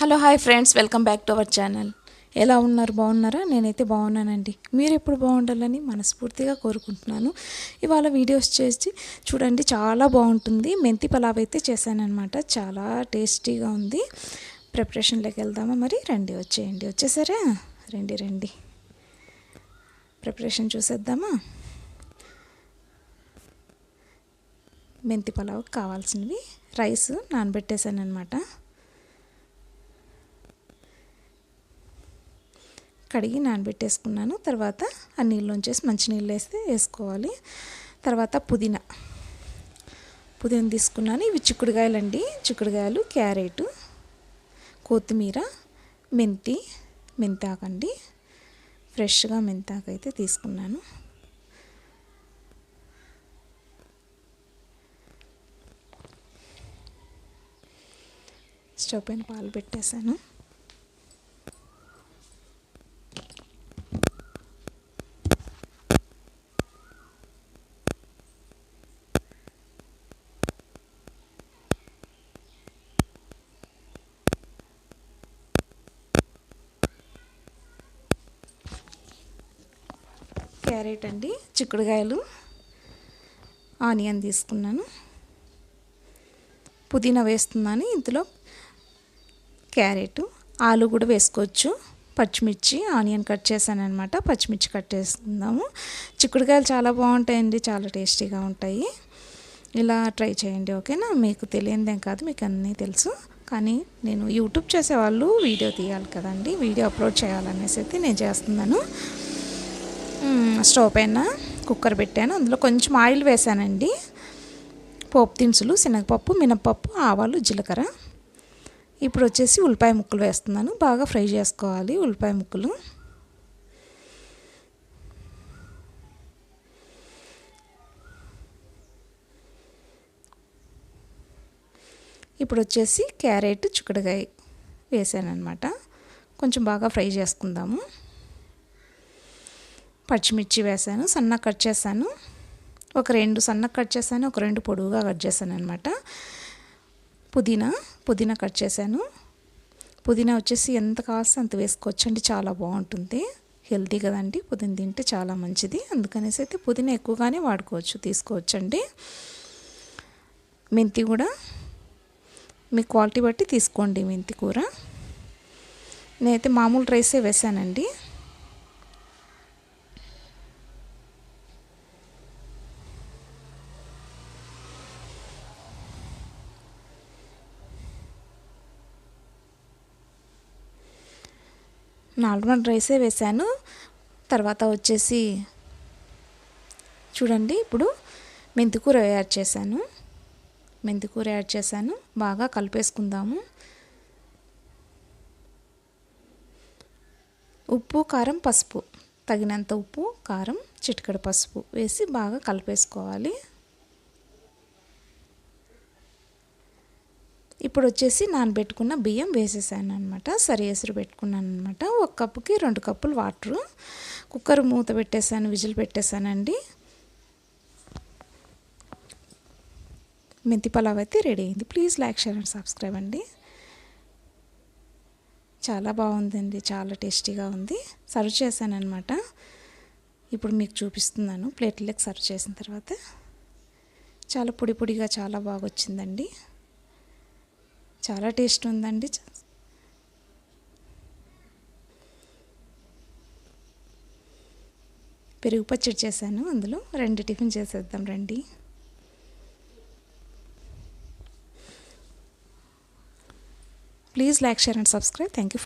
Hello hi friends, welcome back to our channel. ఎలా ఉన్నారు? బాగున్నారా? నేనైతే బాగున్నానండి. మీరు ఎప్పుడు బాగుండాలని మనస్ఫూర్తిగా కోరుకుంటున్నాను. ఇవాళ వీడియోస్ చేసి చూడండి, చాలా బాగుంటుంది. మెంతి పలావ్ అయితే చేశానన్నమాట. చాలా టేస్టీగా ఉంది. ప్రిపరేషన్లోకి వెళ్దామా? మరి రండి, వచ్చేసారా? రండి ప్రిపరేషన్ చూసేద్దామా? మెంతి పలావ్ కావాల్సినవి రైస్ నానబెట్టేశాను అనమాట. కడిగి నానబెట్టేసుకున్నాను. తర్వాత ఆ నీళ్ళలోంచేసి మంచినీళ్ళు వేసుకోవాలి. తర్వాత పుదీనా తీసుకున్నాను. ఇవి చిక్కుడుకాయలండి. చిక్కుడుకాయలు, క్యారెట్, కొత్తిమీర, మెంతాకండి. ఫ్రెష్గా మెంతాకు అయితే తీసుకున్నాను. స్టవ్ పైన పాలు పెట్టేశాను. క్యారెట్ అండి, చిక్కుడుకాయలు, ఆనియన్ తీసుకున్నాను. పుదీనా వేస్తున్నాను ఇందులో. క్యారెట్, ఆలు కూడా వేసుకోవచ్చు. పచ్చిమిర్చి, ఆనియన్ కట్ చేశాను అనమాట. పచ్చిమిర్చి కట్ చేసుకుందాము. చిక్కుడుకాయలు చాలా బాగుంటాయండి, చాలా టేస్టీగా ఉంటాయి. ఇలా ట్రై చేయండి, ఓకేనా? మీకు తెలియనిదేం కాదు, మీకు అన్నీ తెలుసు. కానీ నేను యూట్యూబ్ చేసేవాళ్ళు వీడియో తీయాలి కదండి, వీడియో అప్లోడ్ చేయాలనేసి అయితే నేను చేస్తున్నాను. స్టవ్ పైన కుక్కర్ పెట్టాను. అందులో కొంచెం ఆయిల్ వేసానండి. పోపు దినుసులు, శనగపప్పు, మినపప్పు, ఆవాలు, జీలకర్ర. ఇప్పుడు వచ్చేసి ఉల్లిపాయ ముక్కలు వేస్తున్నాను. బాగా ఫ్రై చేసుకోవాలి ఉల్లిపాయ ముక్కలు. ఇప్పుడు వచ్చేసి క్యారెట్, చిక్కుడుకాయ వేసాను అనమాట. కొంచెం బాగా ఫ్రై చేసుకుందాము. పచ్చిమిర్చి వేసాను, సన్నగా కట్ చేశాను. ఒక 2 సన్నగా కట్ చేశాను, ఒక 2 పొడువుగా కట్ చేశాను అనమాట. పుదీనా కట్ చేశాను. పుదీనా వచ్చేసి ఎంత కావాల్సి అంత వేసుకోవచ్చండి, చాలా బాగుంటుంది. హెల్తీ కదండి, పుదీనా తింటే చాలా మంచిది. అందుకనేసి అయితే పుదీనా ఎక్కువగానే తీసుకోవచ్చండి. మెంతి కూడా మీ క్వాలిటీ బట్టి తీసుకోండి. మెంతి కూర నేనైతే మామూలు రైసే వేసానండి. నార్మల్ రైసే వేసాను. తర్వాత వచ్చేసి చూడండి, ఇప్పుడు మెంతికూర యాడ్ చేశాను. బాగా కలిపేసుకుందాము. ఉప్పు, కారం, పసుపు, తగినంత ఉప్పు, కారం, చిటికెడు పసుపు వేసి బాగా కలిపేసుకోవాలి. ఇప్పుడు వచ్చేసి నానబెట్టుకున్న బియ్యం వేసేసాను అనమాట. ఎసురు పెట్టుకున్నాను అనమాట. 1 కప్పుకి 2 కప్పులు వాటరు. కుక్కర్ మూత పెట్టేశాను, విజిల్ పెట్టేశానండి. మెంతి పలావ్ అయితే రెడీ అయింది. Please like, share and subscribe అండి. చాలా బాగుందండి, చాలా టేస్టీగా ఉంది. సర్వ్ చేశాను అనమాట. ఇప్పుడు మీకు చూపిస్తున్నాను. ప్లేట్లోకి సర్వ్ చేసిన తర్వాత చాలా పొడిగా చాలా బాగా వచ్చిందండి. చాలా టేస్ట్ ఉందండి. పెరుగు పచ్చడి చేశాను. అందులో 2 టిఫిన్ చేసేద్దాం రండి. Please like, share and subscribe. Thank you.